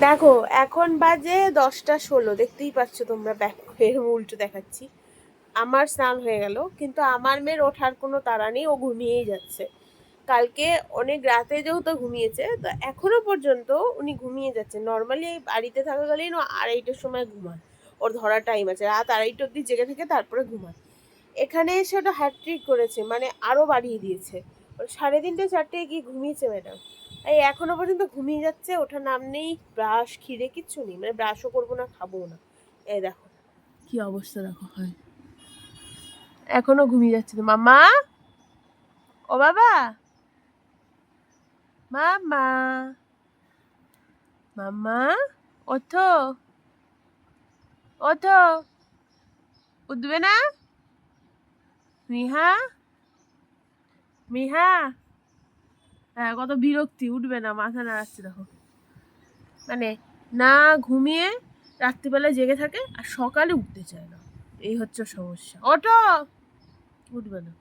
দেখো এখন বাজে 10টা 16, দেখতেই পাচ্ছ তোমরা, এরকম উল্টো দেখাচ্ছি। আমার স্নান হয়ে গেল, কিন্তু আমার মেয়ের ওঠার কোনো তাড়া নেই, ও ঘুমিয়েই যাচ্ছে। কালকে অনেক রাতে যেহেতু ঘুমিয়েছে, তো এখনো পর্যন্ত উনি ঘুমিয়ে যাচ্ছে। নর্মালি বাড়িতে থাকাকালীন ও 2:30টার সময় ঘুমায়, ওর ধরার টাইম আছে, রাত 2:30 অব্দি জেগে থেকে তারপরে ঘুমায়। এখানে এসে ওটা হ্যাট্রিক করেছে, মানে আরো বাড়িয়ে দিয়েছে। ওর 3:30 4টায় গিয়ে ঘুমিয়েছে ম্যাডাম, এই এখনো পর্যন্ত ঘুমিয়ে যাচ্ছে। ওঠার নাম নেই, ব্রাশ খিদে কিচ্ছু নেই, মানে ব্রাশও করবো না, খাবো না। এই দেখো কি অবস্থা, দেখো হয় এখনো ঘুমিয়ে যাচ্ছে। তো মামা, ও বাবা, মামা, মামা, ওঠো, ওঠো, উঠবে না? মিহা, মিহা, হ্যাঁ কত বিরক্তি, উঠবে না, মাথা নাড়াচ্ছে দেখো। মানে না ঘুমিয়ে রাত্রিবেলায় জেগে থাকে আর সকালে উঠতে চায় না, এই হচ্ছে সমস্যা। ওঠো, উঠবে না।